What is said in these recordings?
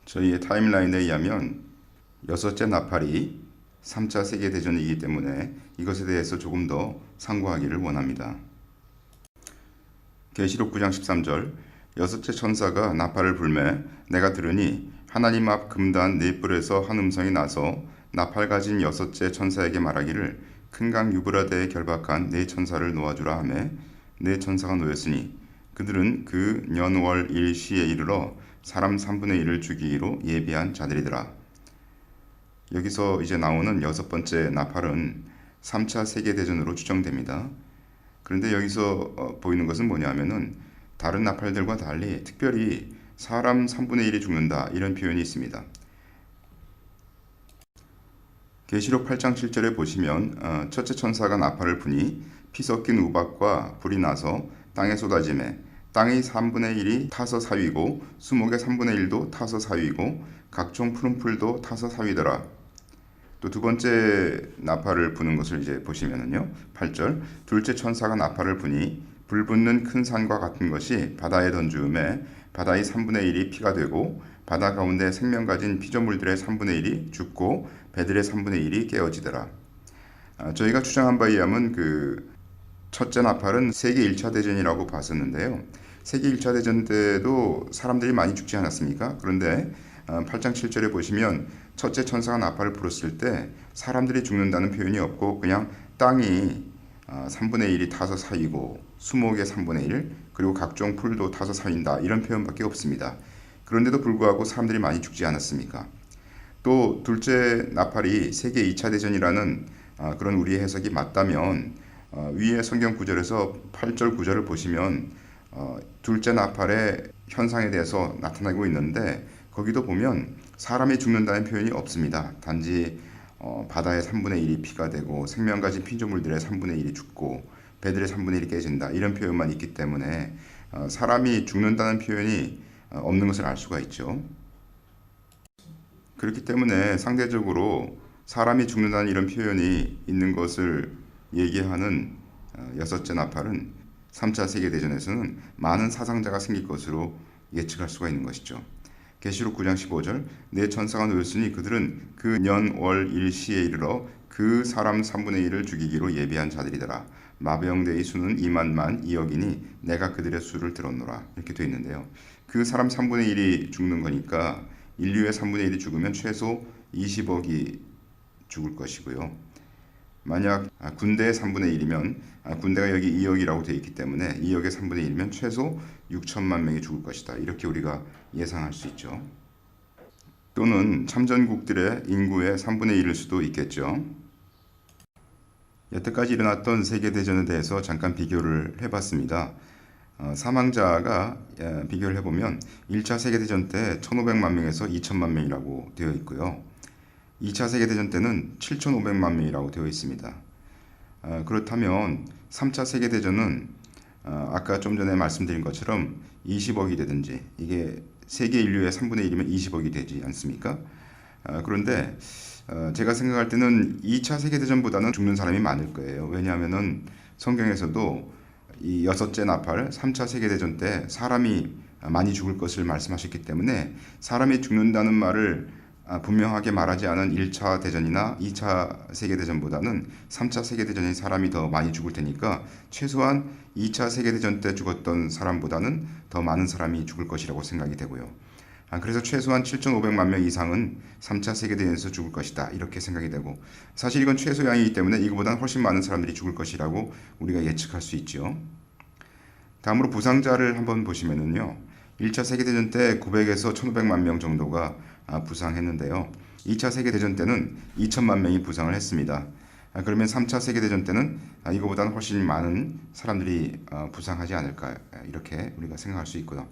저희의 타임라인에 의하면 여섯째 나팔이 3차 세계대전이기 때문에 이것에 대해서 조금 더 상고하기를 원합니다. 계시록 9장 13절 여섯째 천사가 나팔을 불매 내가 들으니 하나님 앞 금단 네 뿔에서 한 음성이 나서 나팔 가진 여섯째 천사에게 말하기를 큰 강 유브라데에 결박한 네 천사를 놓아주라 하매 네 천사가 놓였으니 그들은 그 년월 일시에 이르러 사람 3분의 1을 죽이기로 예비한 자들이더라. 여기서 이제 나오는 여섯 번째 나팔은 3차 세계대전으로 추정됩니다. 그런데 여기서 보이는 것은 뭐냐면은 다른 나팔들과 달리 특별히 사람 3분의 1이 죽는다 이런 표현이 있습니다. 계시록 8장 7절에 보시면 첫째 천사가 나팔을 부니 피 섞인 우박과 불이 나서 땅에 쏟아지매 땅의 3분의 1이 타서 사위고 수목의 3분의 1도 타서 사위고 각종 푸른 풀도 타서 사위더라. 또 두 번째 나팔을 부는 것을 이제 보시면은요. 8절 둘째 천사가 나팔을 부니 불 붙는 큰 산과 같은 것이 바다에 던지음에 바다의 3분의 1이 피가 되고 바다 가운데 생명 가진 피조물들의 3분의 1이 죽고 배들의 3분의 1이 깨어지더라. 저희가 추정한 바에 의하면 그 첫째 나팔은 세계 1차 대전이라고 봤었는데요. 세계 1차 대전 때도 사람들이 많이 죽지 않았습니까? 그런데 8장 7절에 보시면 첫째 천사가 나팔을 불었을 때 사람들이 죽는다는 표현이 없고 그냥 땅이 3분의 1이 타서 사이고 수목의 3분의 1 그리고 각종 풀도 타서 사인다 이런 표현밖에 없습니다. 그런데도 불구하고 사람들이 많이 죽지 않았습니까? 또 둘째 나팔이 세계 2차 대전이라는 그런 우리의 해석이 맞다면 위의 성경 구절에서 8절 9절을 보시면 둘째 나팔의 현상에 대해서 나타나고 있는데 거기도 보면 사람이 죽는다는 표현이 없습니다. 단지 바다의 3분의 1이 피가 되고 생명 가진 피조물들의 3분의 1이 죽고 배들의 3분의 1이 깨진다 이런 표현만 있기 때문에 사람이 죽는다는 표현이 없는 것을 알 수가 있죠. 그렇기 때문에 상대적으로 사람이 죽는다는 이런 표현이 있는 것을 얘기하는 여섯째 나팔은 3차 세계대전에서는 많은 사상자가 생길 것으로 예측할 수가 있는 것이죠. 계시록 9장 15절 네 천사가 놓였으니 그들은 그 년 월 일시에 이르러 그 사람 3분의 1을 죽이기로 예비한 자들이더라. 마병대의 수는 2만만 2억이니 내가 그들의 수를 들었노라. 이렇게 되어 있는데요. 그 사람 3분의 1이 죽는 거니까 인류의 3분의 1이 죽으면 최소 20억이 죽을 것이고요. 만약 군대의 3분의 1이면 군대가 여기 2억이라고 되어 있기 때문에 2억의 3분의 1이면 최소 6천만 명이 죽을 것이다. 이렇게 우리가 예상할 수 있죠. 또는 참전국들의 인구의 3분의 1일 수도 있겠죠. 여태까지 일어났던 세계대전에 대해서 잠깐 비교를 해봤습니다. 사망자가 비교를 해보면 1차 세계대전 때 1500만 명에서 2000만 명이라고 되어 있고요. 2차 세계대전 때는 7500만 명이라고 되어 있습니다. 그렇다면 3차 세계대전은 아까 좀 전에 말씀드린 것처럼 20억이 되든지 이게 세계 인류의 3분의 1이면 20억이 되지 않습니까? 그런데 제가 생각할 때는 2차 세계대전보다는 죽는 사람이 많을 거예요. 왜냐하면은 성경에서도 이 여섯째 나팔 3차 세계대전 때 사람이 많이 죽을 것을 말씀하셨기 때문에 사람이 죽는다는 말을 분명하게 말하지 않은 1차 대전이나 2차 세계대전보다는 3차 세계대전이 사람이 더 많이 죽을 테니까 최소한 2차 세계대전 때 죽었던 사람보다는 더 많은 사람이 죽을 것이라고 생각이 되고요. 그래서 최소한 7,500만 명 이상은 3차 세계대전에서 죽을 것이다 이렇게 생각이 되고 사실 이건 최소양이기 때문에 이거보다는 훨씬 많은 사람들이 죽을 것이라고 우리가 예측할 수 있죠. 다음으로 부상자를 한번 보시면은요. 1차 세계대전 때 900에서 1500만 명 정도가 부상했는데요. 2차 세계대전 때는 2000만 명이 부상을 했습니다. 그러면 3차 세계대전 때는 이거보다는 훨씬 많은 사람들이 부상하지 않을까 이렇게 우리가 생각할 수 있고요.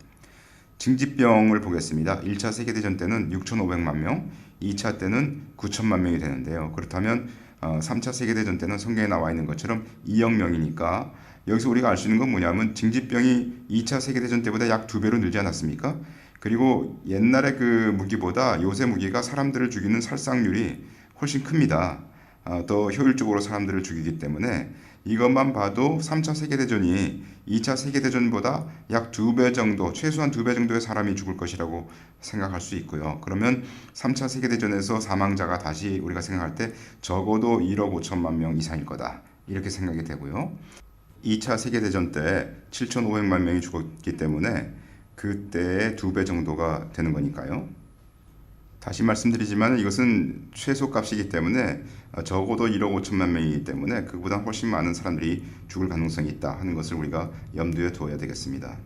징집병을 보겠습니다. 1차 세계대전 때는 6,500만 명, 2차 때는 9천만 명이 되는데요. 그렇다면 3차 세계대전 때는 성경에 나와 있는 것처럼 2억 명이니까 여기서 우리가 알 수 있는 건 뭐냐면 징집병이 2차 세계대전 때보다 약 2배로 늘지 않았습니까? 그리고 옛날의 그 무기보다 요새 무기가 사람들을 죽이는 살상률이 훨씬 큽니다. 더 효율적으로 사람들을 죽이기 때문에 이것만 봐도 3차 세계대전이 2차 세계대전보다 약 2배 정도, 최소한 2배 정도의 사람이 죽을 것이라고 생각할 수 있고요. 그러면 3차 세계대전에서 사망자가 다시 우리가 생각할 때 적어도 1억 5천만 명 이상일 거다. 이렇게 생각이 되고요. 2차 세계대전 때 7,500만 명이 죽었기 때문에 그때의 2배 정도가 되는 거니까요. 다시 말씀드리지만 이것은 최소값이기 때문에 적어도 1억 5천만 명이기 때문에 그보다 훨씬 많은 사람들이 죽을 가능성이 있다 하는 것을 우리가 염두에 두어야 되겠습니다.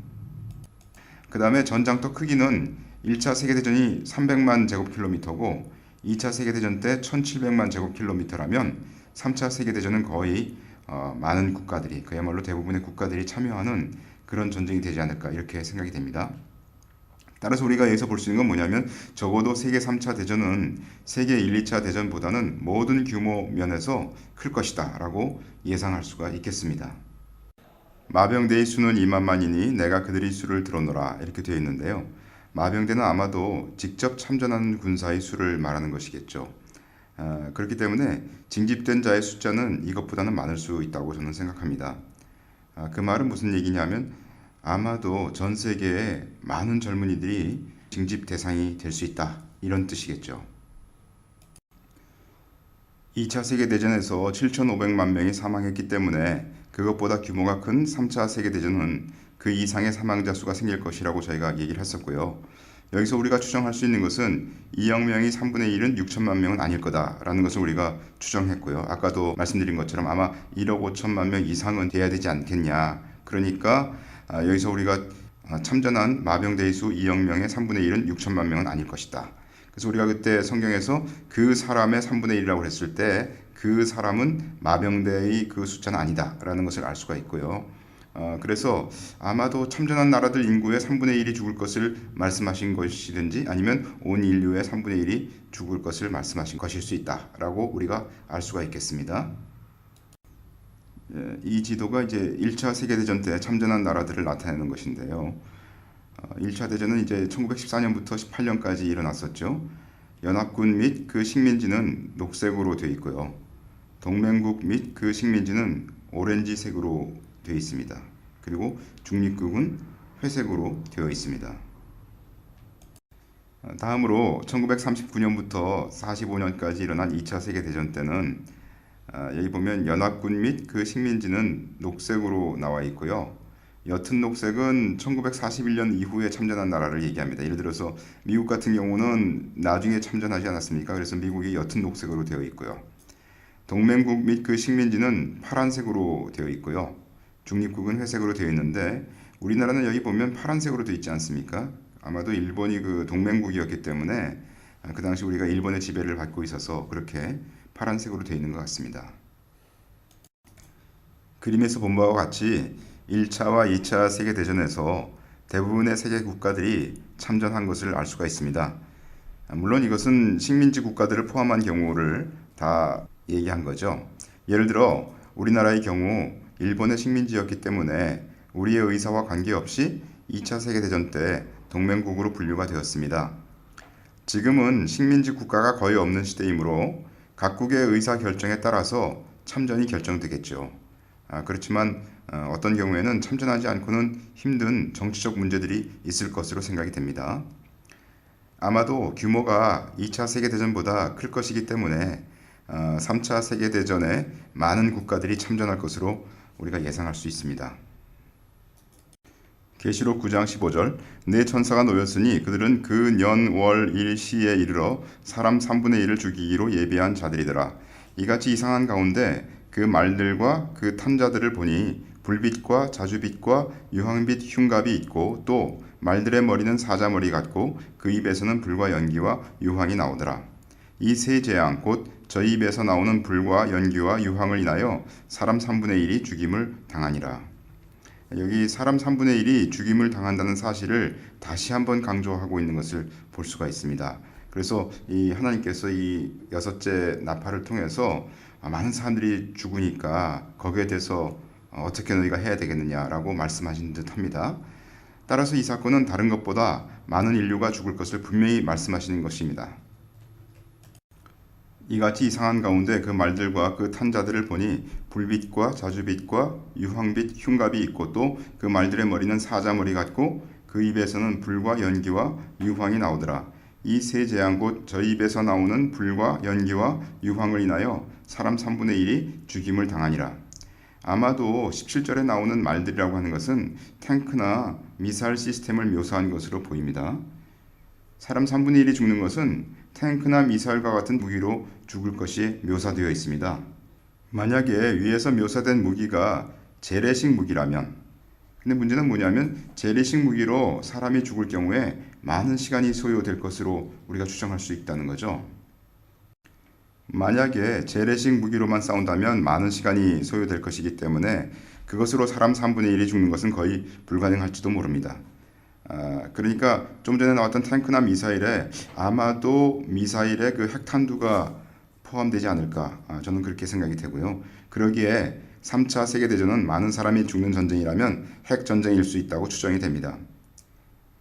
그 다음에 전장터 크기는 1차 세계대전이 300만 제곱킬로미터고 2차 세계대전 때 1700만 제곱킬로미터라면 3차 세계대전은 거의 많은 국가들이, 그야말로 대부분의 국가들이 참여하는 그런 전쟁이 되지 않을까 이렇게 생각이 됩니다. 따라서 우리가 여기서 볼 수 있는 건 뭐냐면 적어도 세계 3차 대전은 세계 1, 2차 대전보다는 모든 규모 면에서 클 것이다 라고 예상할 수가 있겠습니다. 마병대의 수는 2만만이니 내가 그들의 수를 들어노라 이렇게 되어 있는데요. 마병대는 아마도 직접 참전하는 군사의 수를 말하는 것이겠죠. 그렇기 때문에 징집된 자의 숫자는 이것보다는 많을 수 있다고 저는 생각합니다. 그 말은 무슨 얘기냐면 아마도 전 세계에 많은 젊은이들이 징집 대상이 될 수 있다 이런 뜻이겠죠. 2차 세계대전에서 7,500만 명이 사망했기 때문에 그것보다 규모가 큰 3차 세계대전은 그 이상의 사망자 수가 생길 것이라고 저희가 얘기를 했었고요. 여기서 우리가 추정할 수 있는 것은 2억 명이 3분의 1은 6천만 명은 아닐 거다라는 것을 우리가 추정했고요. 아까도 말씀드린 것처럼 아마 1억 5천만 명 이상은 돼야 되지 않겠냐. 그러니까 여기서 우리가 참전한 마병대의 수 2억 명의 3분의 1은 6천만 명은 아닐 것이다. 그래서 우리가 그때 성경에서 그 사람의 3분의 1이라고 했을 때 그 사람은 마병대의 그 숫자는 아니다 라는 것을 알 수가 있고요. 그래서 아마도 참전한 나라들 인구의 3분의 1이 죽을 것을 말씀하신 것이든지 아니면 온 인류의 3분의 1이 죽을 것을 말씀하신 것일 수 있다라고 우리가 알 수가 있겠습니다. 이 지도가 이제 1차 세계대전 때 참전한 나라들을 나타내는 것인데요. 1차 대전은 이제 1914년부터 18년까지 일어났었죠. 연합군 및 그 식민지는 녹색으로 되어 있고요. 동맹국 및 그 식민지는 오렌지색으로 되어 있습니다. 그리고 중립국은 회색으로 되어 있습니다. 다음으로 1939년부터 45년까지 일어난 2차 세계대전 때는 여기 보면 연합군 및 그 식민지는 녹색으로 나와 있고요. 옅은 녹색은 1941년 이후에 참전한 나라를 얘기합니다. 예를 들어서 미국 같은 경우는 나중에 참전하지 않았습니까? 그래서 미국이 옅은 녹색으로 되어 있고요. 동맹국 및 그 식민지는 파란색으로 되어 있고요. 중립국은 회색으로 되어 있는데 우리나라는 여기 보면 파란색으로 되어 있지 않습니까? 아마도 일본이 그 동맹국이었기 때문에 그 당시 우리가 일본의 지배를 받고 있어서 그렇게 파란색으로 되어 있는 것 같습니다. 그림에서 본 바와 같이 1차와 2차 세계대전에서 대부분의 세계 국가들이 참전한 것을 알 수가 있습니다. 물론 이것은 식민지 국가들을 포함한 경우를 다 얘기한 거죠. 예를 들어 우리나라의 경우 일본의 식민지였기 때문에 우리의 의사와 관계없이 2차 세계대전 때 동맹국으로 분류가 되었습니다. 지금은 식민지 국가가 거의 없는 시대이므로 각국의 의사 결정에 따라서 참전이 결정되겠죠. 그렇지만 어떤 경우에는 참전하지 않고는 힘든 정치적 문제들이 있을 것으로 생각이 됩니다. 아마도 규모가 2차 세계대전보다 클 것이기 때문에 3차 세계대전에 많은 국가들이 참전할 것으로 우리가 예상할 수 있습니다. 계시록 9장 15절 내 천사가 놓였으니 그들은 그 년, 월, 일, 시에 이르러 사람 3분의 1을 죽이기로 예비한 자들이더라. 이같이 이상한 가운데 그 말들과 그 탄자들을 보니 불빛과 자주빛과 유황빛 흉갑이 있고 또 말들의 머리는 사자머리 같고 그 입에서는 불과 연기와 유황이 나오더라. 이 세 재앙 곧 저희 입에서 나오는 불과 연기와 유황을 인하여 사람 3분의 1이 죽임을 당하니라. 여기 사람 3분의 1이 죽임을 당한다는 사실을 다시 한번 강조하고 있는 것을 볼 수가 있습니다. 그래서 이 하나님께서 이 여섯째 나팔을 통해서 많은 사람들이 죽으니까 거기에 대해서 어떻게 너희가 해야 되겠느냐라고 말씀하신 듯합니다. 따라서 이 사건은 다른 것보다 많은 인류가 죽을 것을 분명히 말씀하시는 것입니다. 이같이 이상한 가운데 그 말들과 그 탄자들을 보니 불빛과 자주빛과 유황빛 흉갑이 있고 또 그 말들의 머리는 사자머리 같고 그 입에서는 불과 연기와 유황이 나오더라. 이 세 재앙 곧 저 입에서 나오는 불과 연기와 유황을 인하여 사람 3분의 1이 죽임을 당하니라. 아마도 17절에 나오는 말들이라고 하는 것은 탱크나 미사일 시스템을 묘사한 것으로 보입니다. 사람 3분의 1이 죽는 것은 탱크나 미사일과 같은 무기로 죽을 것이 묘사되어 있습니다. 만약에 위에서 묘사된 무기가 재래식 무기라면, 근데 문제는 뭐냐면 재래식 무기로 사람이 죽을 경우에 많은 시간이 소요될 것으로 우리가 추정할 수 있다는 거죠. 만약에 재래식 무기로만 싸운다면 많은 시간이 소요될 것이기 때문에 그것으로 사람 3분의 1이 죽는 것은 거의 불가능할지도 모릅니다. 그러니까 좀 전에 나왔던 탱크나 미사일에 아마도 미사일의 그 핵탄두가 포함되지 않을까, 저는 그렇게 생각이 되고요. 그러기에 3차 세계대전은 많은 사람이 죽는 전쟁이라면 핵전쟁일 수 있다고 추정이 됩니다.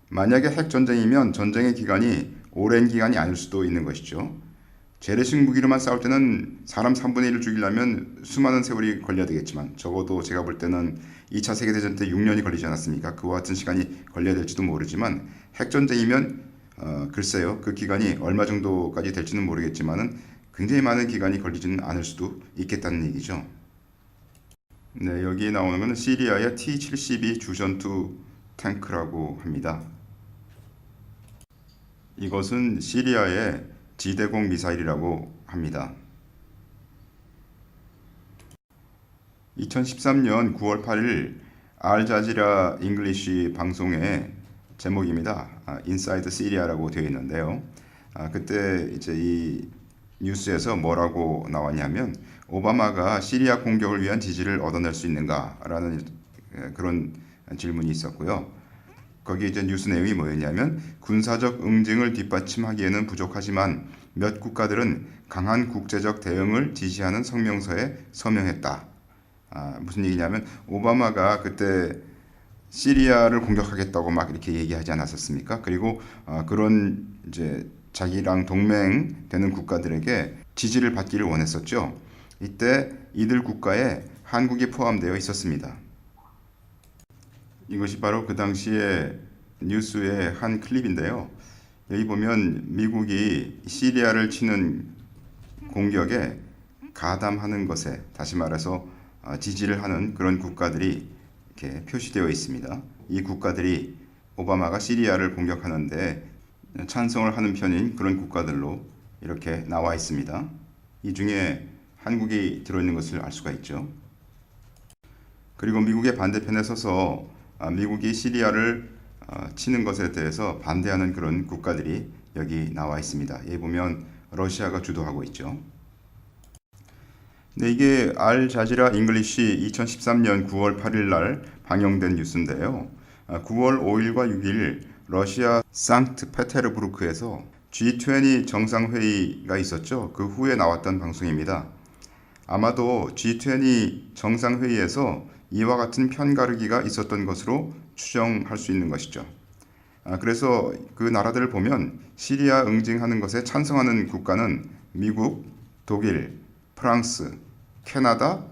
만약에 핵전쟁이면 전쟁의 기간이 오랜 기간이 아닐 수도 있는 것이죠. 재래식 무기로만 싸울 때는 사람 3분의 1을 죽이려면 수많은 세월이 걸려야 되겠지만 적어도 제가 볼 때는 2차 세계대전 때 6년이 걸리지 않았습니까? 그와 같은 시간이 걸려야 될지도 모르지만 핵전쟁이면 글쎄요. 그 기간이 얼마 정도까지 될지는 모르겠지만은 굉장히 많은 기간이 걸리지는 않을 수도 있겠다는 얘기죠. 네, 여기 나오는 것은 시리아의 T-72 주전투 탱크라고 합니다. 이것은 시리아의 지대공 미사일이라고 합니다. 2013년 9월 8일 알자지라 잉글리시 방송의 제목입니다. 인사이드 시리아라고 되어 있는데요. 그때 이제 이 뉴스에서 뭐라고 나왔냐면 오바마가 시리아 공격을 위한 지지를 얻어낼 수 있는가라는 그런 질문이 있었고요. 거기 이제 뉴스 내용이 뭐였냐면 군사적 응징을 뒷받침하기에는 부족하지만 몇 국가들은 강한 국제적 대응을 지시하는 성명서에 서명했다. 무슨 얘기냐면 오바마가 그때 시리아를 공격하겠다고 막 이렇게 얘기하지 않았었습니까? 그리고 그런 이제 자기랑 동맹되는 국가들에게 지지를 받기를 원했었죠. 이때 이들 국가에 한국이 포함되어 있었습니다. 이것이 바로 그 당시에 뉴스의 한 클립인데요. 여기 보면 미국이 시리아를 치는 공격에 가담하는 것에, 다시 말해서 지지를 하는 그런 국가들이 이렇게 표시되어 있습니다. 이 국가들이 오바마가 시리아를 공격하는데 찬성을 하는 편인 그런 국가들로 이렇게 나와 있습니다. 이 중에 한국이 들어있는 것을 알 수가 있죠. 그리고 미국의 반대편에 서서 미국이 시리아를 치는 것에 대해서 반대하는 그런 국가들이 여기 나와 있습니다. 여기 보면 러시아가 주도하고 있죠. 네, 이게 알자지라 잉글리시 2013년 9월 8일 날 방영된 뉴스인데요. 9월 5일과 6일 러시아 상트페테르부르크에서 G20 정상회의가 있었죠. 그 후에 나왔던 방송입니다. 아마도 G20 정상회의에서 이와 같은 편가르기가 있었던 것으로 추정할 수 있는 것이죠. 그래서 그 나라들을 보면 시리아 응징하는 것에 찬성하는 국가는 미국, 독일, 프랑스, 캐나다,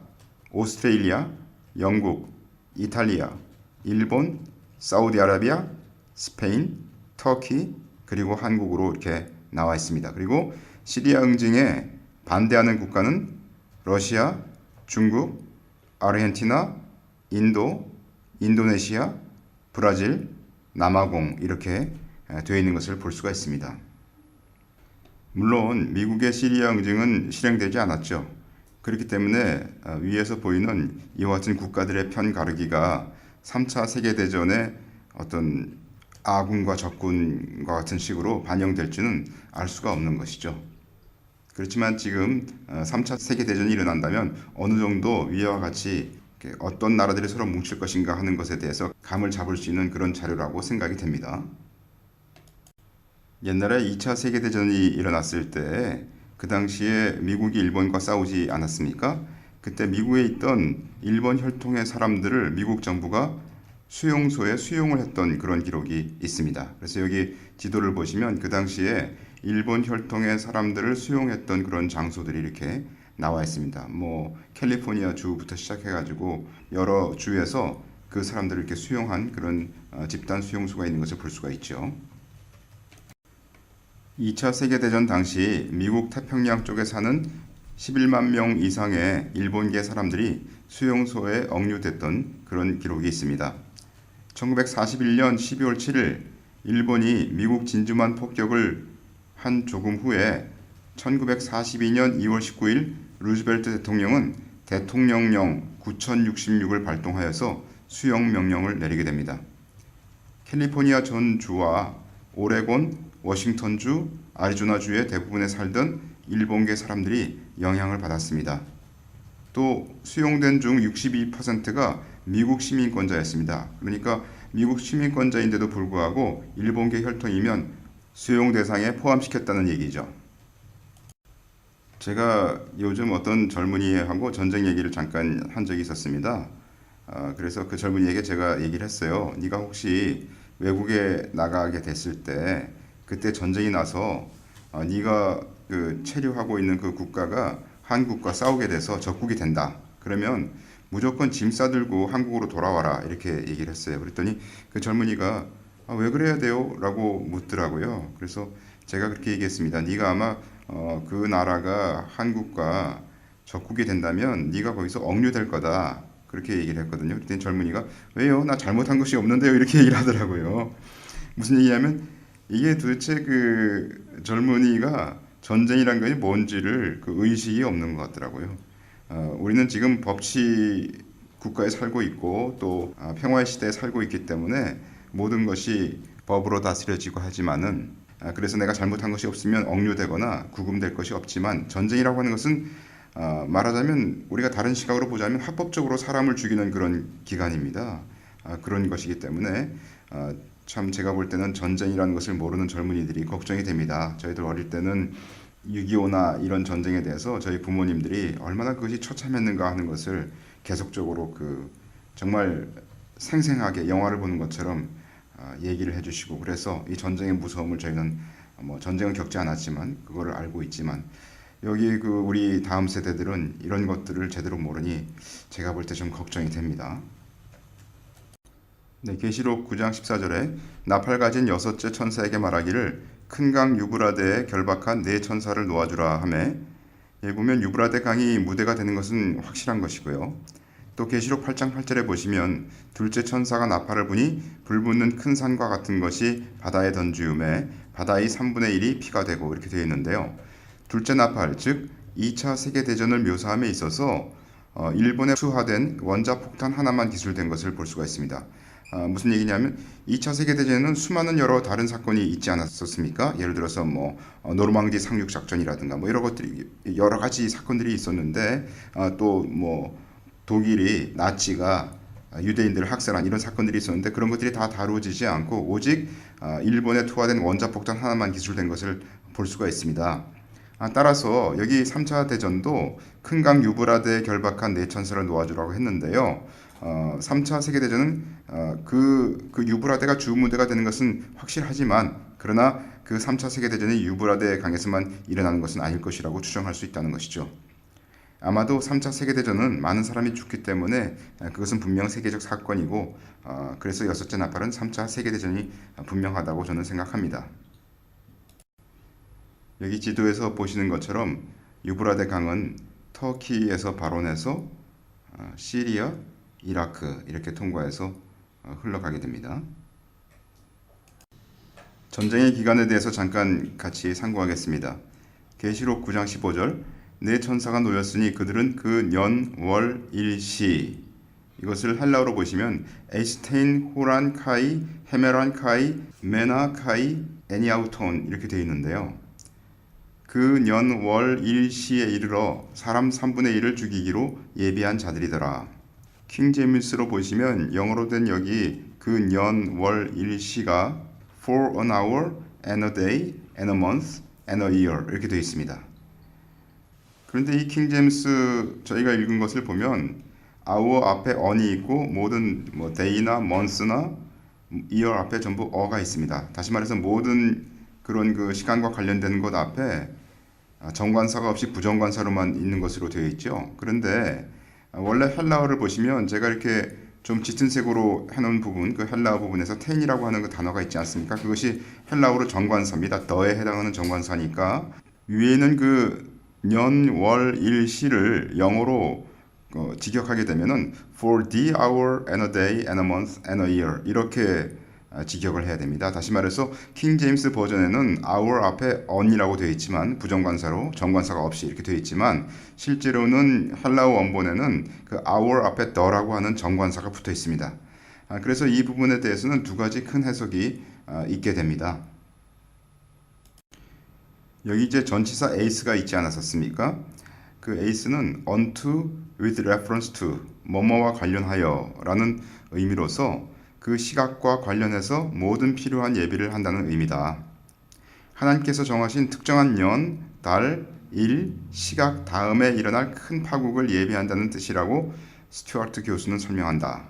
오스트레일리아, 영국, 이탈리아, 일본, 사우디아라비아, 스페인, 터키, 그리고 한국으로 이렇게 나와 있습니다. 그리고 시리아 응징에 반대하는 국가는 러시아, 중국, 아르헨티나, 인도, 인도네시아, 브라질, 남아공 이렇게 되어 있는 것을 볼 수가 있습니다. 물론 미국의 시리아 응징은 실행되지 않았죠. 그렇기 때문에 위에서 보이는 이와 같은 국가들의 편 가르기가 3차 세계대전의 어떤 아군과 적군과 같은 식으로 반영될지는 알 수가 없는 것이죠. 그렇지만 지금 3차 세계대전이 일어난다면 어느 정도 위와 같이 어떤 나라들이 서로 뭉칠 것인가 하는 것에 대해서 감을 잡을 수 있는 그런 자료라고 생각이 됩니다. 옛날에 2차 세계대전이 일어났을 때 그 당시에 미국이 일본과 싸우지 않았습니까? 그때 미국에 있던 일본 혈통의 사람들을 미국 정부가 수용소에 수용을 했던 그런 기록이 있습니다. 그래서 여기 지도를 보시면 그 당시에 일본 혈통의 사람들을 수용했던 그런 장소들이 이렇게 나와 있습니다. 뭐 캘리포니아 주부터 시작해가지고 여러 주에서 그 사람들을 이렇게 수용한 그런 집단 수용소가 있는 것을 볼 수가 있죠. 2차 세계대전 당시 미국 태평양 쪽에 사는 11만 명 이상의 일본계 사람들이 수용소에 억류됐던 그런 기록이 있습니다. 1941년 12월 7일 일본이 미국 진주만 폭격을 한 조금 후에 1942년 2월 19일 루즈벨트 대통령은 대통령령 9066을 발동하여서 수용 명령을 내리게 됩니다. 캘리포니아 전 주와 오레곤, 워싱턴주, 아리조나주의 대부분에 살던 일본계 사람들이 영향을 받았습니다. 또 수용된 중 62%가 미국 시민권자였습니다. 그러니까 미국 시민권자인데도 불구하고 일본계 혈통이면 수용 대상에 포함시켰다는 얘기죠. 제가 요즘 어떤 젊은이하고 전쟁 얘기를 잠깐 한 적이 있었습니다. 그래서 그 젊은이에게 제가 얘기를 했어요. 네가 혹시 외국에 나가게 됐을 때 그때 전쟁이 나서 네가 그 체류하고 있는 그 국가가 한국과 싸우게 돼서 적국이 된다. 그러면 무조건 짐 싸들고 한국으로 돌아와라. 이렇게 얘기를 했어요. 그랬더니 그 젊은이가 왜 그래야 돼요? 라고 묻더라고요. 그래서 제가 그렇게 얘기했습니다. 네가 아마 그 나라가 한국과 적국이 된다면 네가 거기서 억류될 거다. 그렇게 얘기를 했거든요. 그랬더니 젊은이가 왜요? 나 잘못한 것이 없는데요. 이렇게 얘기를 하더라고요. 무슨 얘기냐면 이게 도대체 그 젊은이가 전쟁이란 것이 뭔지를 그 의식이 없는 것 같더라고요. 우리는 지금 법치 국가에 살고 있고 또 평화의 시대에 살고 있기 때문에 모든 것이 법으로 다스려지고 하지만은 그래서 내가 잘못한 것이 없으면 억류되거나 구금될 것이 없지만 전쟁이라고 하는 것은 말하자면 우리가 다른 시각으로 보자면 합법적으로 사람을 죽이는 그런 기간입니다. 그런 것이기 때문에 참 제가 볼 때는 전쟁이라는 것을 모르는 젊은이들이 걱정이 됩니다. 저희들 어릴 때는 6.25나 이런 전쟁에 대해서 저희 부모님들이 얼마나 그것이 처참했는가 하는 것을 계속적으로 그 정말 생생하게 영화를 보는 것처럼 얘기를 해주시고 그래서 이 전쟁의 무서움을 저희는 뭐 전쟁을 겪지 않았지만 그거를 알고 있지만 여기 그 우리 다음 세대들은 이런 것들을 제대로 모르니 제가 볼 때 좀 걱정이 됩니다. 네, 계시록 9장 14절에 나팔 가진 여섯째 천사에게 말하기를 큰 강 유브라데에 결박한 네 천사를 놓아주라 하매 여기 보면 유브라데 강이 무대가 되는 것은 확실한 것이고요. 또 계시록 8장 8절에 보시면 둘째 천사가 나팔을 부니 불붙는 큰 산과 같은 것이 바다에 던지음에 바다의 3분의 1이 피가 되고 이렇게 되어 있는데요. 둘째 나팔 즉 2차 세계대전을 묘사함에 있어서 일본에 수화된 원자폭탄 하나만 기술된 것을 볼 수가 있습니다. 무슨 얘기냐면 2차 세계대전에는 수많은 여러 다른 사건이 있지 않았었습니까? 예를 들어서 뭐 노르망디 상륙 작전이라든가 뭐 여러 것들이 여러 가지 사건들이 있었는데 또 뭐 독일이 나치가 유대인들을 학살한 이런 사건들이 있었는데 그런 것들이 다 다루어지지 않고 오직 일본에 투하된 원자폭탄 하나만 기술된 것을 볼 수가 있습니다. 따라서 여기 3차 대전도 큰 강 유브라데에 결박한 네 천사를 놓아주라고 했는데요. 3차 세계대전은 그 유브라데가 주무대가 되는 것은 확실하지만 그러나 그 3차 세계대전이 유브라데 강에서만 일어나는 것은 아닐 것이라고 추정할 수 있다는 것이죠. 아마도 3차 세계대전은 많은 사람이 죽기 때문에 그것은 분명 세계적 사건이고 그래서 여섯째 나팔은 3차 세계대전이 분명하다고 저는 생각합니다. 여기 지도에서 보시는 것처럼 유브라데 강은 터키에서 발원해서 시리아, 이라크 이렇게 통과해서 흘러가게 됩니다. 전쟁의 기간에 대해서 잠깐 같이 상고하겠습니다. 계시록 9장 15절 네 천사가 놓였으니 그들은 그 년, 월, 일시 이것을 헬라어로 보시면 에스테인, 호란, 카이, 헤메란, 카이, 메나, 카이, 에니아우톤 이렇게 되어 있는데요. 그 년, 월, 일시에 이르러 사람 3분의 1을 죽이기로 예비한 자들이더라. 킹 제임스로 보시면 영어로 된 여기 그 년, 월, 일시가 for an hour, and a day, and a month, and a year 이렇게 되어 있습니다. 그런데 이 킹 제임스 저희가 읽은 것을 보면 hour 앞에 on이 있고 모든 뭐 day나 month나 year 앞에 전부 어가 있습니다. 다시 말해서 모든 그런 그 시간과 관련된 것 앞에 정관사가 없이 부정관사로만 있는 것으로 되어 있죠. 그런데 원래 헬라어를 보시면 제가 이렇게 좀 짙은 색으로 해놓은 부분, 그 헬라어 부분에서 텐이라고 하는 그 단어가 있지 않습니까? 그것이 헬라어로 정관사입니다. 더에 해당하는 정관사니까 위에는 그 년, 월, 일, 시를 영어로 직역하게 되면은 for the hour and a day and a month and a year 이렇게 직역을 해야 됩니다. 다시 말해서 킹 제임스 버전에는 hour 앞에 on이라고 되어 있지만 부정관사로 정관사가 없이 이렇게 되어 있지만 실제로는 헬라어 원본에는 그 hour 앞에 the라고 하는 정관사가 붙어 있습니다. 그래서 이 부분에 대해서는 두 가지 큰 해석이 있게 됩니다. 여기 이제 전치사 ace가 있지 않았었습니까? 그 ace는 unto with reference to 뭐뭐와 관련하여 라는 의미로서 그 시각과 관련해서 모든 필요한 예비를 한다는 의미다. 하나님께서 정하신 특정한 년, 달, 일, 시각 다음에 일어날 큰 파국을 예비한다는 뜻이라고 스튜어트 교수는 설명한다.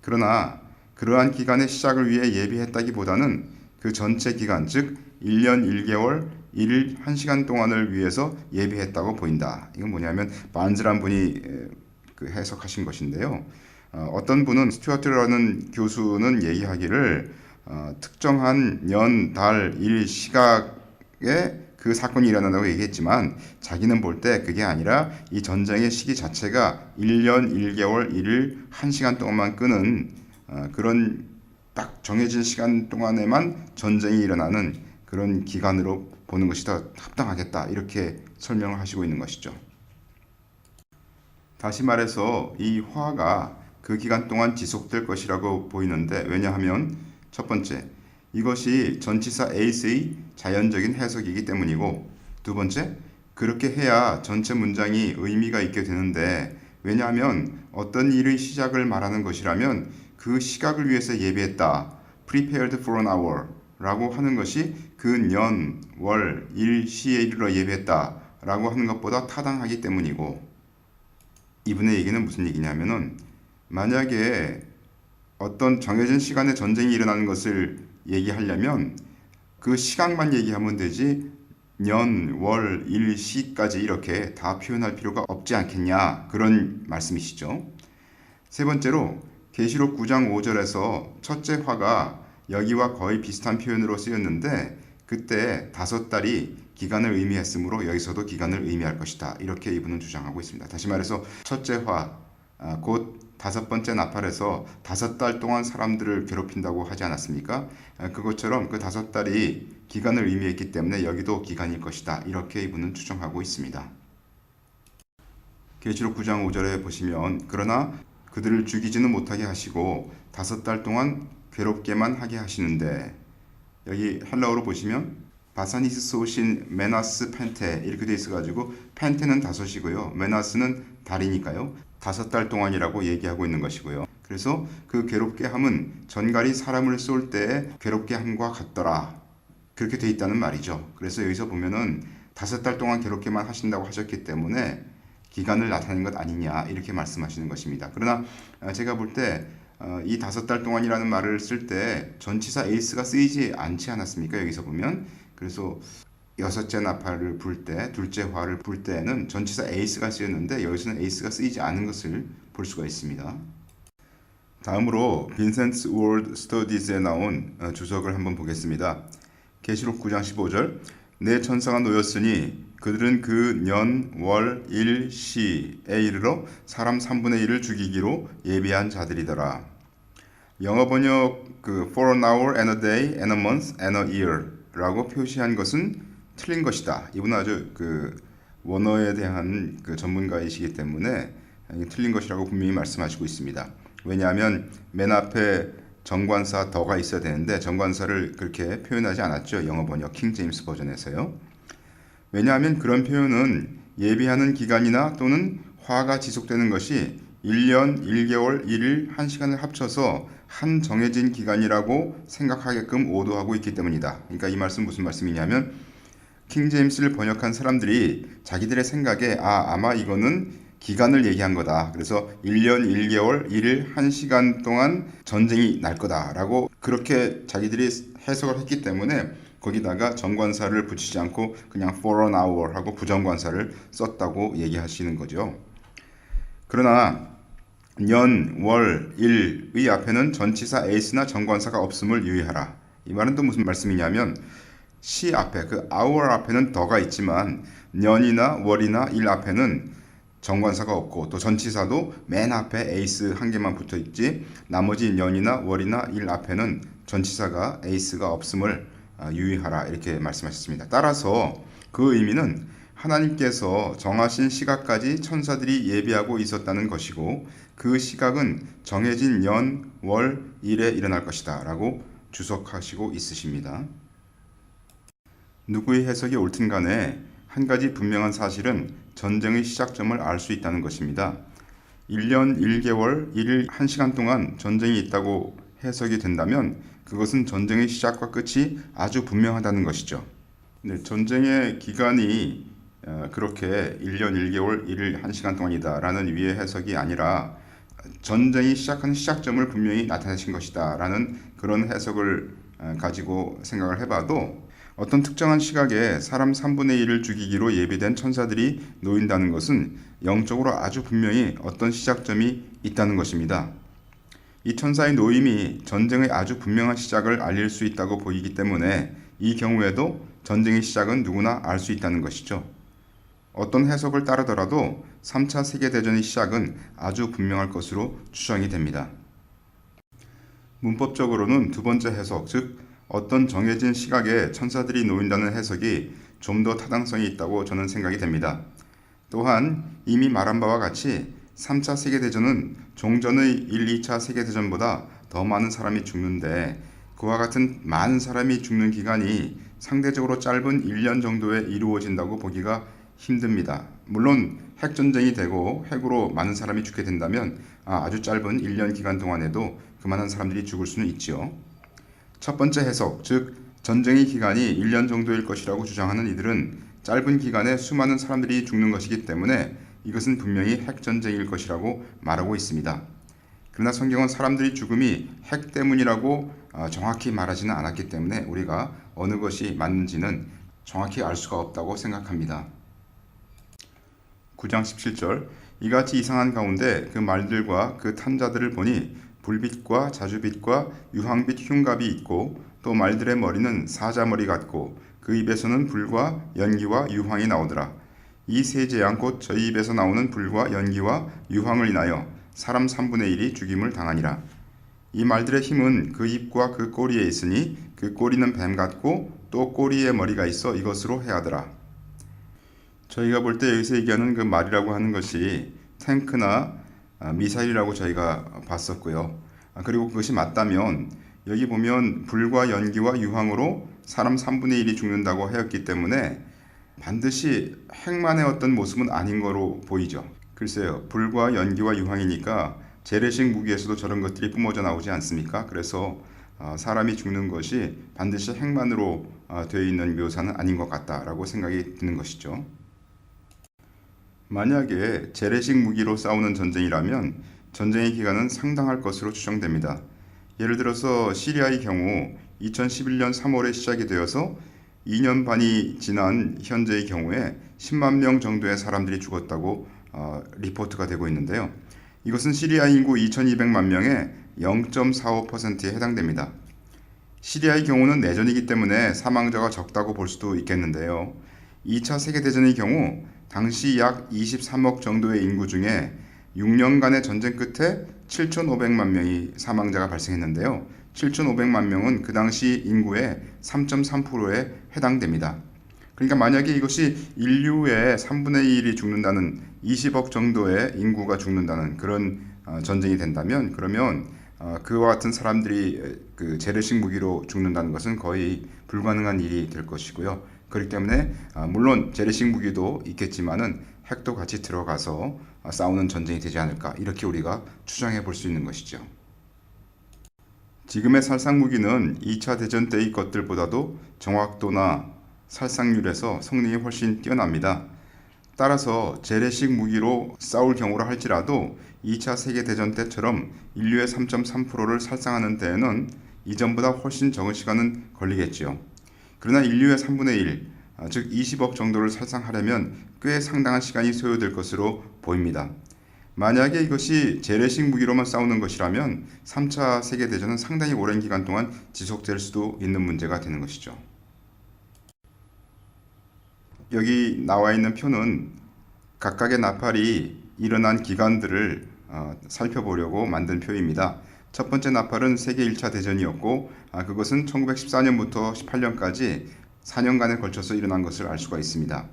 그러나 그러한 기간의 시작을 위해 예비했다기보다는 그 전체 기간, 즉 1년 1개월 1일 1시간 동안을 위해서 예비했다고 보인다. 이건 뭐냐면 반즈란 분이 해석하신 것인데요. 어떤 분은 스튜어트라는 교수는 얘기하기를 특정한 년, 달, 일, 시각에 그 사건이 일어난다고 얘기했지만 자기는 볼 때 그게 아니라 이 전쟁의 시기 자체가 1년 1개월 1일 1시간 동안만 끄는 그런 딱 정해진 시간 동안에만 전쟁이 일어나는 그런 기간으로 보는 것이 더 합당하겠다 이렇게 설명을 하시고 있는 것이죠. 다시 말해서 이 화가 그 기간 동안 지속될 것이라고 보이는데 왜냐하면 첫 번째, 이것이 전치사 ace의 자연적인 해석이기 때문이고 두 번째, 그렇게 해야 전체 문장이 의미가 있게 되는데 왜냐하면 어떤 일의 시작을 말하는 것이라면 그 시각을 위해서 예비했다. prepared for an hour 라고 하는 것이 그 년, 월, 일, 시에 이르러 예비했다 라고 하는 것보다 타당하기 때문이고 이분의 얘기는 무슨 얘기냐면은 만약에 어떤 정해진 시간에 전쟁이 일어나는 것을 얘기하려면 그 시각만 얘기하면 되지 년, 월, 일, 시까지 이렇게 다 표현할 필요가 없지 않겠냐 그런 말씀이시죠. 세 번째로 계시록 9장 5절에서 첫째 화가 여기와 거의 비슷한 표현으로 쓰였는데 그때 5달이 기간을 의미했으므로 여기서도 기간을 의미할 것이다. 이렇게 이분은 주장하고 있습니다. 다시 말해서 첫째 화, 곧 5번째 나팔에서 5달 동안 사람들을 괴롭힌다고 하지 않았습니까? 그것처럼 그 5달이 기간을 의미했기 때문에 여기도 기간일 것이다. 이렇게 이분은 추정하고 있습니다. 계시록 9장 5절에 보시면 그러나 그들을 죽이지는 못하게 하시고 5달 동안 괴롭게만 하게 하시는데 여기 헬라어로 보시면 바사니스 오신 메나스 펜테 이렇게 돼 있어가지고 펜테는 5이고요. 메나스는 달이니까요. 5달 동안이라고 얘기하고 있는 것이고요. 그래서 그 괴롭게 함은 전갈이 사람을 쏠 때 괴롭게 함과 같더라. 그렇게 돼 있다는 말이죠. 그래서 여기서 보면은 5달 동안 괴롭게만 하신다고 하셨기 때문에 기간을 나타내는 것 아니냐 이렇게 말씀하시는 것입니다. 그러나 제가 볼 때 이 5달 동안이라는 말을 쓸 때 전치사 ace가 쓰이지 않지 않았습니까? 여기서 보면 그래서 여섯째 나팔을 불 때, 둘째 화를 불 때에는 전치사 ace가 쓰였는데 여기서는 ace가 쓰이지 않은 것을 볼 수가 있습니다. 다음으로 빈센트 월드 스터디즈에 나온 주석을 한번 보겠습니다. 계시록 9장 15절 내 천사가 놓였으니 그들은 그 년, 월, 일, 시에 이르러 사람 3분의 1을 죽이기로 예비한 자들이더라. 영어 번역 for an hour and a day and a month and a year 라고 표시한 것은 틀린 것이다. 이분은 아주 원어에 대한 전문가이시기 때문에 틀린 것이라고 분명히 말씀하시고 있습니다. 왜냐하면 맨 앞에 정관사 더가 있어야 되는데 정관사를 그렇게 표현하지 않았죠. 영어 번역 킹 제임스 버전에서요. 왜냐하면 그런 표현은 예비하는 기간이나 또는 화가 지속되는 것이 1년, 1개월, 1일, 1시간을 합쳐서 한 정해진 기간이라고 생각하게끔 오도하고 있기 때문이다. 그러니까 이 말씀 무슨 말씀이냐면 킹 제임스를 번역한 사람들이 자기들의 생각에 아마 이거는 기간을 얘기한 거다. 그래서 1년 1개월 1일 1시간 동안 전쟁이 날 거다라고 그렇게 자기들이 해석을 했기 때문에 거기다가 정관사를 붙이지 않고 그냥 for an hour 하고 부정관사를 썼다고 얘기하시는 거죠. 그러나 년, 월, 일의 앞에는 전치사 as나 정관사가 없음을 유의하라. 이 말은 또 무슨 말씀이냐면 시 앞에 그 hour 앞에는 더가 있지만 년이나 월이나 일 앞에는 정관사가 없고 또 전치사도 맨 앞에 에이스 한 개만 붙어 있지 나머지 년이나 월이나 일 앞에는 전치사가 에이스가 없음을 유의하라 이렇게 말씀하셨습니다. 따라서 그 의미는 하나님께서 정하신 시각까지 천사들이 예비하고 있었다는 것이고 그 시각은 정해진 년, 월, 일에 일어날 것이다 라고 주석하시고 있으십니다. 누구의 해석이 옳든 간에 한 가지 분명한 사실은 전쟁의 시작점을 알 수 있다는 것입니다. 1년 1개월 1일 1시간 동안 전쟁이 있다고 해석이 된다면 그것은 전쟁의 시작과 끝이 아주 분명하다는 것이죠. 네, 전쟁의 기간이 그렇게 1년 1개월 1일 1시간 동안이다 라는 위의 해석이 아니라 전쟁이 시작하는 시작점을 분명히 나타내신 것이다 라는 그런 해석을 가지고 생각을 해봐도 어떤 특정한 시각에 사람 3분의 1을 죽이기로 예비된 천사들이 놓인다는 것은 영적으로 아주 분명히 어떤 시작점이 있다는 것입니다. 이 천사의 놓임이 전쟁의 아주 분명한 시작을 알릴 수 있다고 보이기 때문에 이 경우에도 전쟁의 시작은 누구나 알 수 있다는 것이죠. 어떤 해석을 따르더라도 3차 세계대전의 시작은 아주 분명할 것으로 추정이 됩니다. 문법적으로는 두 번째 해석, 즉 어떤 정해진 시각에 천사들이 놓인다는 해석이 좀 더 타당성이 있다고 저는 생각이 됩니다. 또한 이미 말한 바와 같이 3차 세계대전은 종전의 1, 2차 세계대전보다 더 많은 사람이 죽는데 그와 같은 많은 사람이 죽는 기간이 상대적으로 짧은 1년 정도에 이루어진다고 보기가 힘듭니다. 물론 핵전쟁이 되고 핵으로 많은 사람이 죽게 된다면 아주 짧은 1년 기간 동안에도 그만한 사람들이 죽을 수는 있지요. 첫 번째 해석, 즉 전쟁의 기간이 1년 정도일 것이라고 주장하는 이들은 짧은 기간에 수많은 사람들이 죽는 것이기 때문에 이것은 분명히 핵전쟁일 것이라고 말하고 있습니다. 그러나 성경은 사람들이 죽음이 핵 때문이라고 정확히 말하지는 않았기 때문에 우리가 어느 것이 맞는지는 정확히 알 수가 없다고 생각합니다. 9장 17절 이같이 이상한 가운데 그 말들과 그 탄자들을 보니 불빛과 자주빛과 유황빛 흉갑이 있고 또 말들의 머리는 사자머리 같고 그 입에서는 불과 연기와 유황이 나오더라. 이 세 재앙 곧 저희 입에서 나오는 불과 연기와 유황을 인하여 사람 3분의 1이 죽임을 당하니라. 이 말들의 힘은 그 입과 그 꼬리에 있으니 그 꼬리는 뱀 같고 또 꼬리에 머리가 있어 이것으로 해하더라. 저희가 볼 때 여기서 얘기하는 그 말이라고 하는 것이 탱크나 미사일이라고 저희가 봤었고요. 그리고 그것이 맞다면 여기 보면 불과 연기와 유황으로 사람 3분의 1이 죽는다고 하였기 때문에 반드시 핵만의 어떤 모습은 아닌 거로 보이죠. 글쎄요, 불과 연기와 유황이니까 재래식 무기에서도 저런 것들이 뿜어져 나오지 않습니까? 그래서 사람이 죽는 것이 반드시 핵만으로 되어 있는 묘사는 아닌 것 같다라고 생각이 드는 것이죠. 만약에 재래식 무기로 싸우는 전쟁이라면 전쟁의 기간은 상당할 것으로 추정됩니다. 예를 들어서 시리아의 경우 2011년 3월에 시작이 되어서 2년 반이 지난 현재의 경우에 10만 명 정도의 사람들이 죽었다고 리포트가 되고 있는데요. 이것은 시리아 인구 2200만 명의 0.45%에 해당됩니다. 시리아의 경우는 내전이기 때문에 사망자가 적다고 볼 수도 있겠는데요. 2차 세계대전의 경우 당시 약 23억 정도의 인구 중에 6년간의 전쟁 끝에 7,500만 명이 사망자가 발생했는데요. 7,500만 명은 그 당시 인구의 3.3%에 해당됩니다. 그러니까 만약에 이것이 인류의 3분의 1이 죽는다는 20억 정도의 인구가 죽는다는 그런 전쟁이 된다면 그러면 그와 같은 사람들이 그 재래식 무기로 죽는다는 것은 거의 불가능한 일이 될 것이고요. 그렇기 때문에 물론 재래식 무기도 있겠지만은 핵도 같이 들어가서 싸우는 전쟁이 되지 않을까 이렇게 우리가 추정해 볼 수 있는 것이죠. 지금의 살상 무기는 2차 대전 때의 것들보다도 정확도나 살상률에서 성능이 훨씬 뛰어납니다. 따라서 재래식 무기로 싸울 경우라 할지라도 2차 세계대전 때처럼 인류의 3.3%를 살상하는 데에는 이전보다 훨씬 적은 시간은 걸리겠지요. 그러나 인류의 3분의 1, 즉 20억 정도를 살상하려면 꽤 상당한 시간이 소요될 것으로 보입니다. 만약에 이것이 재래식 무기로만 싸우는 것이라면 3차 세계대전은 상당히 오랜 기간 동안 지속될 수도 있는 문제가 되는 것이죠. 여기 나와 있는 표는 각각의 나팔이 일어난 기간들을 살펴보려고 만든 표입니다. 첫 번째 나팔은 세계 1차 대전이었고 그것은 1914년부터 18년까지 4년간에 걸쳐서 일어난 것을 알 수가 있습니다.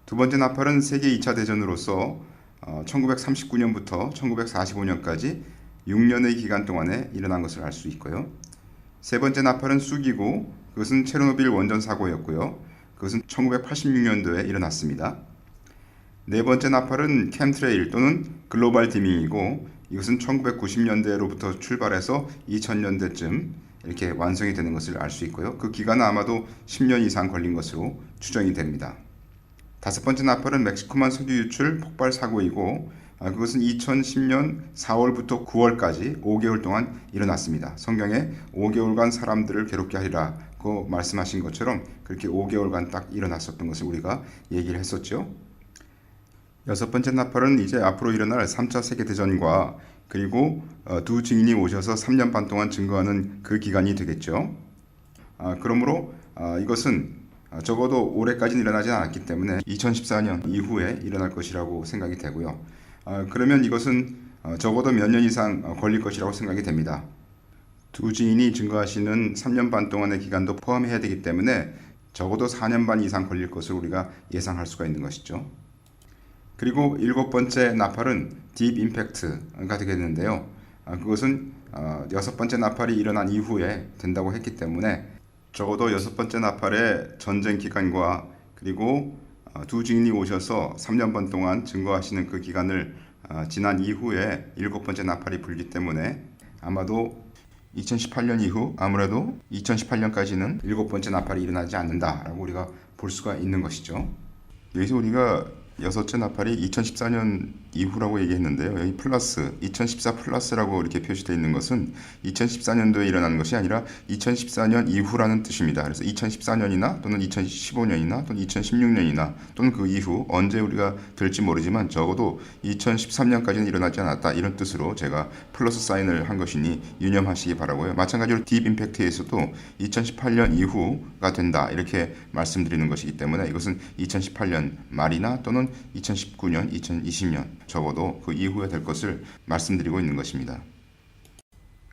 두 번째 나팔은 세계 2차 대전으로서 1939년부터 1945년까지 6년의 기간 동안에 일어난 것을 알 수 있고요. 세 번째 나팔은 쑥이고 그것은 체르노빌 원전 사고였고요. 그것은 1986년도에 일어났습니다. 네 번째 나팔은 캠트레일 또는 글로벌 디밍이고 이것은 1990년대로부터 출발해서 2000년대쯤 이렇게 완성이 되는 것을 알 수 있고요. 그 기간은 아마도 10년 이상 걸린 것으로 추정이 됩니다. 다섯 번째 나팔은 멕시코만 석유 유출 폭발 사고이고 그것은 2010년 4월부터 9월까지 5개월 동안 일어났습니다. 성경에 5개월간 사람들을 괴롭게 하리라고 말씀하신 것처럼 그렇게 5개월간 딱 일어났었던 것을 우리가 얘기를 했었죠. 여섯 번째 나팔은 이제 앞으로 일어날 3차 세계대전과 그리고 두 증인이 오셔서 3년 반 동안 증거하는 그 기간이 되겠죠. 그러므로 이것은 적어도 올해까지는 일어나지 않았기 때문에 2014년 이후에 일어날 것이라고 생각이 되고요. 그러면 이것은 적어도 몇 년 이상 걸릴 것이라고 생각이 됩니다. 두 증인이 증거하시는 3년 반 동안의 기간도 포함해야 되기 때문에 적어도 4년 반 이상 걸릴 것을 우리가 예상할 수가 있는 것이죠. 그리고 일곱 번째 나팔은 딥 임팩트가 되겠는데요. 그것은 여섯 번째 나팔이 일어난 이후에 된다고 했기 때문에 적어도 여섯 번째 나팔의 전쟁 기간과 그리고 두 증인이 오셔서 3년 반 동안 증거하시는 그 기간을 지난 이후에 일곱 번째 나팔이 불기 때문에 아마도 2018년 이후 아무래도 2018년까지는 일곱 번째 나팔이 일어나지 않는다라고 우리가 볼 수가 있는 것이죠. 여기서 우리가 여섯째 나팔이 2014년 이후라고 얘기했는데요. 여기 플러스 2014 플러스라고 이렇게 표시되어 있는 것은 2014년도에 일어난 것이 아니라 2014년 이후라는 뜻입니다. 그래서 2014년이나 또는 2015년이나 또는 2016년이나 또는 그 이후 언제 우리가 될지 모르지만 적어도 2013년까지는 일어나지 않았다 이런 뜻으로 제가 플러스 사인을 한 것이니 유념하시기 바라고요. 마찬가지로 딥 임팩트에서도 2018년 이후가 된다 이렇게 말씀드리는 것이기 때문에 이것은 2018년 말이나 또는 2019년, 2020년 적어도 그 이후에 될 것을 말씀드리고 있는 것입니다.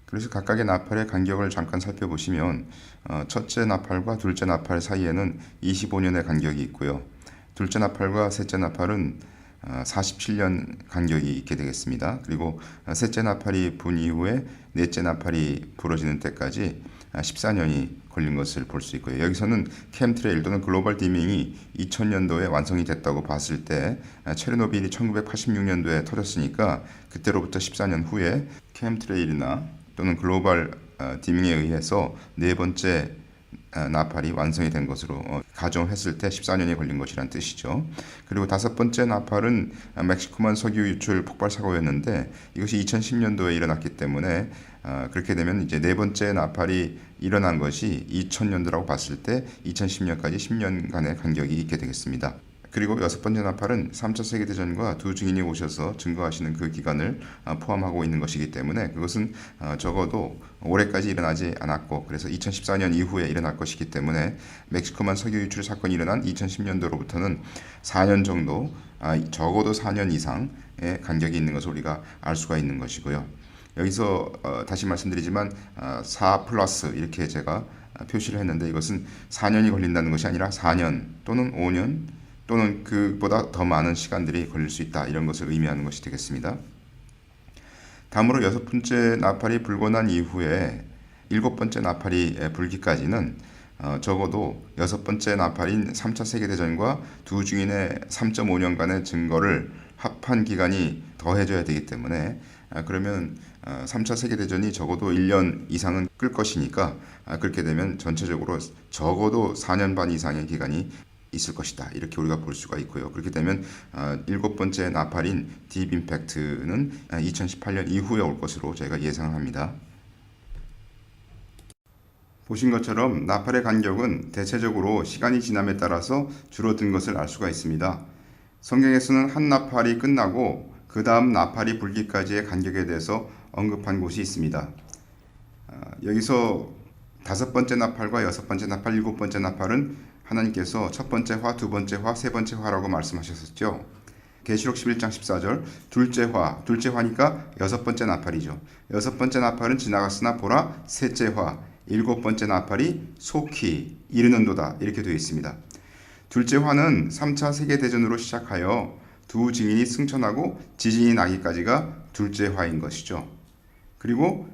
그래서 각각의 나팔의 간격을 잠깐 살펴보시면 첫째 나팔과 둘째 나팔 사이에는 25년의 간격이 있고요. 둘째 나팔과 셋째 나팔은 47년 간격이 있게 되겠습니다. 그리고 셋째 나팔이 분 이후에 넷째 나팔이 부러지는 때까지 14년이 걸린 것을 볼 수 있고요. 여기서는 캠트레일 또는 글로벌 디밍이 2000년도에 완성이 됐다고 봤을 때 체르노빌이 1986년도에 터졌으니까 그때로부터 14년 후에 캠트레일이나 또는 글로벌 디밍에 의해서 네 번째 나팔이 완성이 된 것으로 가정했을 때 14년이 걸린 것이란 뜻이죠. 그리고 다섯 번째 나팔은 멕시코만 석유 유출 폭발 사고였는데 이것이 2010년도에 일어났기 때문에 그렇게 되면 이제 네 번째 나팔이 일어난 것이 2000년도라고 봤을 때 2010년까지 10년간의 간격이 있게 되겠습니다. 그리고 여섯 번째 나팔은 3차 세계대전과 두 증인이 오셔서 증거하시는 그 기간을 포함하고 있는 것이기 때문에 그것은 적어도 올해까지 일어나지 않았고 그래서 2014년 이후에 일어날 것이기 때문에 멕시코만 석유 유출 사건이 일어난 2010년도로부터는 4년 정도 적어도 4년 이상의 간격이 있는 것을 우리가 알 수가 있는 것이고요. 여기서 다시 말씀드리지만 4 플러스 이렇게 제가 표시를 했는데 이것은 4년이 걸린다는 것이 아니라 4년 또는 5년 또는 그보다 더 많은 시간들이 걸릴 수 있다 이런 것을 의미하는 것이 되겠습니다. 다음으로 여섯 번째 나팔이 불고 난 이후에 일곱 번째 나팔이 불기까지는 적어도 여섯 번째 나팔인 3차 세계대전과 두 증인의 3.5년간의 증거를 합한 기간이 더해져야 되기 때문에 그러면 3차 세계대전이 적어도 1년 이상은 끌 것이니까 그렇게 되면 전체적으로 적어도 4년 반 이상의 기간이 있을 것이다. 이렇게 우리가 볼 수가 있고요. 그렇게 되면 일곱 번째 나팔인 딥 임팩트는 2018년 이후에 올 것으로 저희가 예상합니다. 보신 것처럼 나팔의 간격은 대체적으로 시간이 지남에 따라서 줄어든 것을 알 수가 있습니다. 성경에서는 한 나팔이 끝나고 그 다음 나팔이 불기까지의 간격에 대해서 언급한 곳이 있습니다. 여기서 5번째 나팔과 6번째 나팔, 7번째 나팔은 하나님께서 첫 번째 화, 두 번째 화, 세 번째 화라고 말씀하셨었죠. 계시록 11장 14절 둘째 화니까 6번째 나팔이죠. 6번째 나팔은 지나갔으나 보라 셋째 화, 7번째 나팔이 속히 이르는도다 이렇게 되어 있습니다. 둘째 화는 3차 세계대전으로 시작하여 두 증인이 승천하고 지진이 나기까지가 둘째 화인 것이죠. 그리고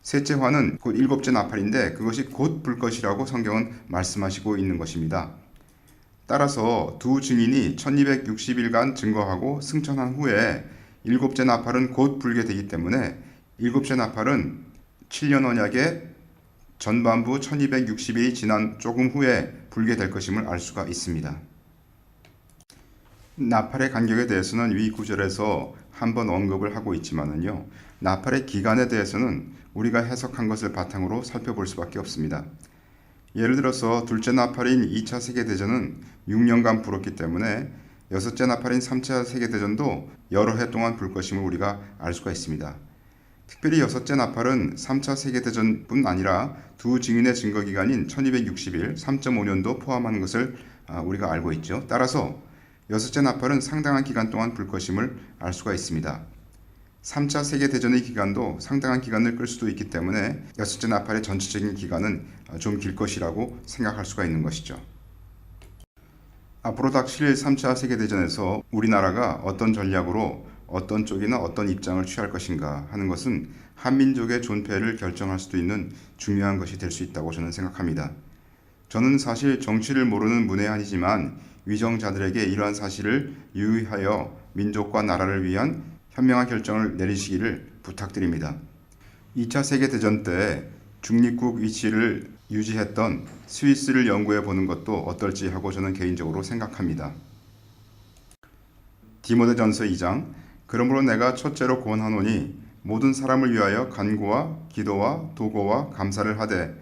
셋째 화는 곧 7째 나팔인데 그것이 곧 불 것이라고 성경은 말씀하시고 있는 것입니다. 따라서 두 증인이 1260일간 증거하고 승천한 후에 7째 나팔은 곧 불게 되기 때문에 7째 나팔은 7년 언약의 전반부 1260일이 지난 조금 후에 불게 될 것임을 알 수가 있습니다. 나팔의 간격에 대해서는 위 구절에서 한번 언급을 하고 있지만은요, 나팔의 기간에 대해서는 우리가 해석한 것을 바탕으로 살펴볼 수밖에 없습니다. 예를 들어서 둘째 나팔인 2차 세계대전은 6년간 불었기 때문에 여섯째 나팔인 3차 세계대전도 여러 해 동안 불 것임을 우리가 알 수가 있습니다. 특별히 여섯째 나팔은 3차 세계대전뿐 아니라 두 증인의 증거기간인 1260일, 3.5년도 포함하는 것을 우리가 알고 있죠. 따라서 여섯째 나팔은 상당한 기간 동안 불 것임을 알 수가 있습니다. 3차 세계대전의 기간도 상당한 기간을 끌 수도 있기 때문에 여섯째 나팔의 전체적인 기간은 좀 길 것이라고 생각할 수가 있는 것이죠. 앞으로 닥칠 3차 세계대전에서 우리나라가 어떤 전략으로 어떤 쪽이나 어떤 입장을 취할 것인가 하는 것은 한민족의 존폐를 결정할 수도 있는 중요한 것이 될 수 있다고 저는 생각합니다. 저는 사실 정치를 모르는 문외한이지만 위정자들에게 이러한 사실을 유의하여 민족과 나라를 위한 현명한 결정을 내리시기를 부탁드립니다. 2차 세계대전 때 중립국 위치를 유지했던 스위스를 연구해 보는 것도 어떨지 하고 저는 개인적으로 생각합니다. 디모데전서 2장 그러므로 내가 첫째로 권하노니 모든 사람을 위하여 간구와 기도와 도고와 감사를 하되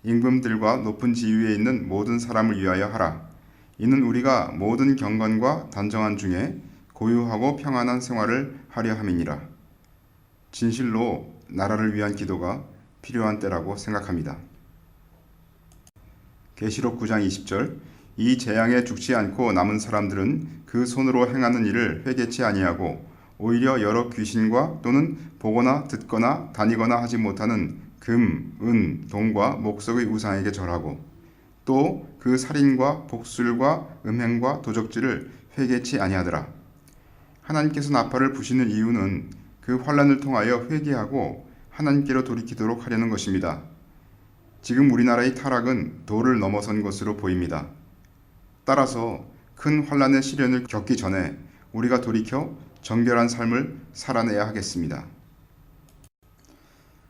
임금들과 높은 지위에 있는 모든 사람을 위하여 하라. 이는 우리가 모든 경건과 단정한 중에 고유하고 평안한 생활을 하려 함이니라. 진실로 나라를 위한 기도가 필요한 때라고 생각합니다. 계시록 9장 20절 이 재앙에 죽지 않고 남은 사람들은 그 손으로 행하는 일을 회개치 아니하고 오히려 여러 귀신과 또는 보거나 듣거나 다니거나 하지 못하는 금, 은, 동과 목석의 우상에게 절하고 또 그 살인과 복술과 음행과 도적질을 회개치 아니하더라. 하나님께서 나팔을 부시는 이유는 그 환난을 통하여 회개하고 하나님께로 돌이키도록 하려는 것입니다. 지금 우리나라의 타락은 도를 넘어선 것으로 보입니다. 따라서 큰 환난의 시련을 겪기 전에 우리가 돌이켜 정결한 삶을 살아내야 하겠습니다.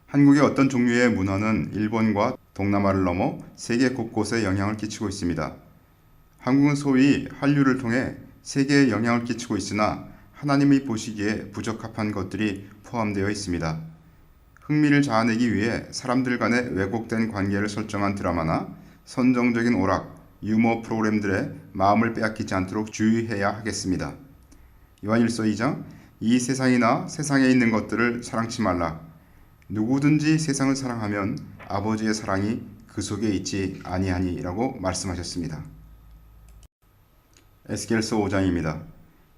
한국의 어떤 종류의 문화는 일본과 동남아를 넘어 세계 곳곳에 영향을 끼치고 있습니다. 한국은 소위 한류를 통해 세계에 영향을 끼치고 있으나 하나님이 보시기에 부적합한 것들이 포함되어 있습니다. 흥미를 자아내기 위해 사람들 간의 왜곡된 관계를 설정한 드라마나 선정적인 오락, 유머 프로그램들의 마음을 빼앗기지 않도록 주의해야 하겠습니다. 요한일서 2장 이 세상이나 세상에 있는 것들을 사랑치 말라. 누구든지 세상을 사랑하면 아버지의 사랑이 그 속에 있지 아니하니라고 말씀하셨습니다. 에스겔서 5장입니다.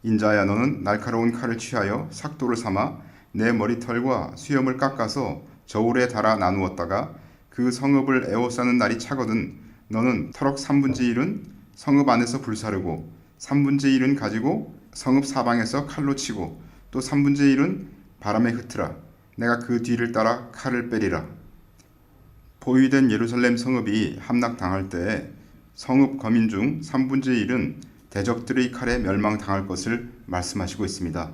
인자야 너는 날카로운 칼을 취하여 삭도를 삼아 내 머리털과 수염을 깎아서 저울에 달아 나누었다가 그 성읍을 에워싸는 날이 차거든 너는 터럭 3분의 1은 성읍 안에서 불사르고 3분의 1은 가지고 성읍 사방에서 칼로 치고 또 3분의 1은 바람에 흩으라. 내가 그 뒤를 따라 칼을 빼리라. 포위된 예루살렘 성읍이 함락당할 때에 성읍 거민 중 3분의 1은 대적들의 칼에 멸망당할 것을 말씀하시고 있습니다.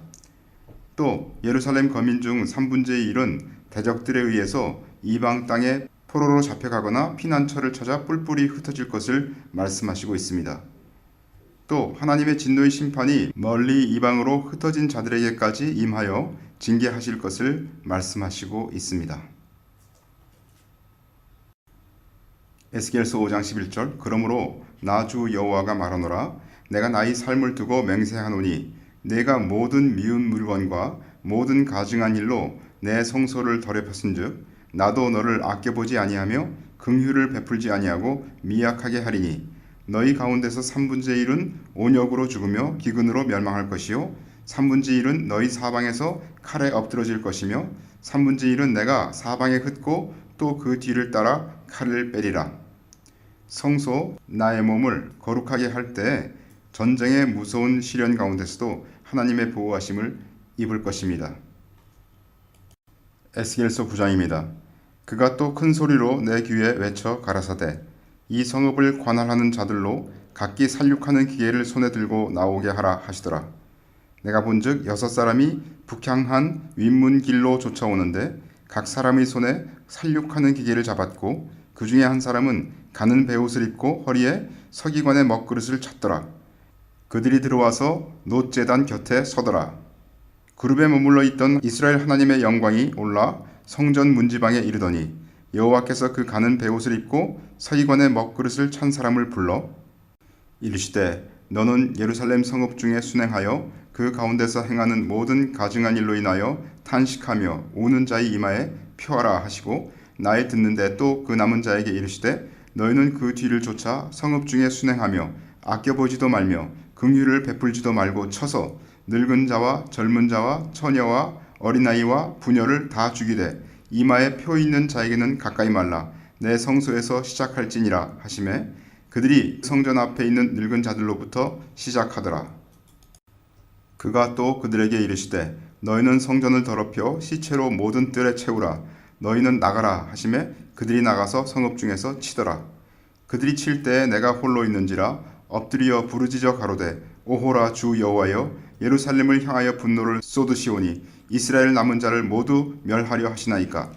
또 예루살렘 거민 중 3분의 1은 대적들에 의해서 이방 땅에 포로로 잡혀가거나 피난처를 찾아 뿔뿔이 흩어질 것을 말씀하시고 있습니다. 또 하나님의 진노의 심판이 멀리 이방으로 흩어진 자들에게까지 임하여 징계하실 것을 말씀하시고 있습니다. 에스겔서 5장 11절 그러므로 나 주 여호와가 말하노라 내가 나의 삶을 두고 맹세하노니 내가 모든 미운 물건과 모든 가증한 일로 내 성소를 더럽혔은즉 나도 너를 아껴보지 아니하며 긍휼을 베풀지 아니하고 미약하게 하리니 너희 가운데서 3분의 1은 온역으로 죽으며 기근으로 멸망할 것이요 3분의 1은 너희 사방에서 칼에 엎드러질 것이며 3분의 1은 내가 사방에 흩고 또 그 뒤를 따라 칼을 빼리라. 성소 나의 몸을 거룩하게 할 때 전쟁의 무서운 시련 가운데서도 하나님의 보호하심을 입을 것입니다. 에스겔서 9장입니다. 그가 또 큰 소리로 내 귀에 외쳐 가라사대 이 성읍을 관할하는 자들로 각기 살육하는 기계를 손에 들고 나오게 하라 하시더라. 내가 본즉 6사람이 북향한 윗문 길로 쫓아오는데 각 사람의 손에 살육하는 기계를 잡았고 그 중에 한 사람은 가는 베옷을 입고 허리에 서기관의 먹그릇을 찼더라. 그들이 들어와서 놋제단 곁에 서더라. 그룹에 머물러 있던 이스라엘 하나님의 영광이 올라 성전 문지방에 이르더니 여호와께서 그 가는 베옷을 입고 서기관의 먹그릇을 찬 사람을 불러 이르시되 너는 예루살렘 성읍 중에 순행하여 그 가운데서 행하는 모든 가증한 일로 인하여 탄식하며 우는 자의 이마에 표하라 하시고 나의 듣는데 또 그 남은 자에게 이르시되 너희는 그 뒤를 쫓아 성읍 중에 순행하며 아껴보지도 말며 긍휼을 베풀지도 말고 쳐서 늙은 자와 젊은 자와 처녀와 어린아이와 부녀를 다 죽이되 이마에 표 있는 자에게는 가까이 말라 내 성소에서 시작할지니라 하시매 그들이 성전 앞에 있는 늙은 자들로부터 시작하더라. 그가 또 그들에게 이르시되 너희는 성전을 더럽혀 시체로 모든 뜰에 채우라. 너희는 나가라 하시매 그들이 나가서 성읍 중에서 치더라. 그들이 칠 때에 내가 홀로 있는지라 엎드려 부르짖어 가로되 오호라 주 여호와여 예루살렘을 향하여 분노를 쏟으시오니 이스라엘 남은 자를 모두 멸하려 하시나이까.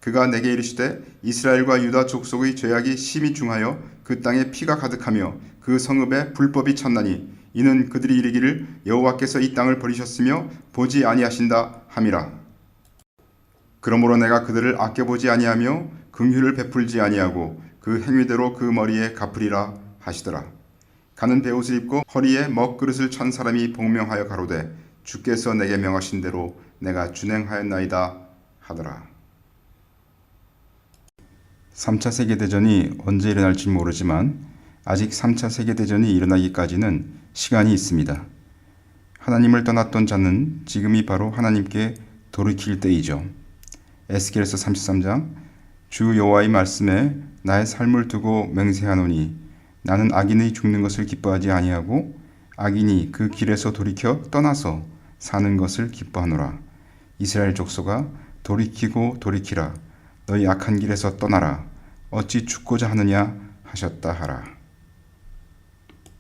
그가 내게 이르시되 이스라엘과 유다 족속의 죄악이 심히 중하여 그 땅에 피가 가득하며 그 성읍에 불법이 찼나니 이는 그들이 이르기를 여호와께서 이 땅을 버리셨으며 보지 아니하신다 함이라. 그러므로 내가 그들을 아껴보지 아니하며 긍휼을 베풀지 아니하고 그 행위대로 그 머리에 갚으리라 하시더라. 가는 베옷을 입고 허리에 먹그릇을 찬 사람이 복명하여 가로되 주께서 내게 명하신 대로 내가 준행하였나이다 하더라. 3차 세계대전이 언제 일어날지 모르지만 아직 3차 세계대전이 일어나기까지는 시간이 있습니다. 하나님을 떠났던 자는 지금이 바로 하나님께 돌이킬 때이죠. 에스겔서 33장 주 여호와의 말씀에 나의 삶을 두고 맹세하노니 나는 악인의 죽는 것을 기뻐하지 아니하고 악인이 그 길에서 돌이켜 떠나서 사는 것을 기뻐하노라. 이스라엘 족속아 돌이키고 돌이키라. 너희 악한 길에서 떠나라. 어찌 죽고자 하느냐 하셨다 하라.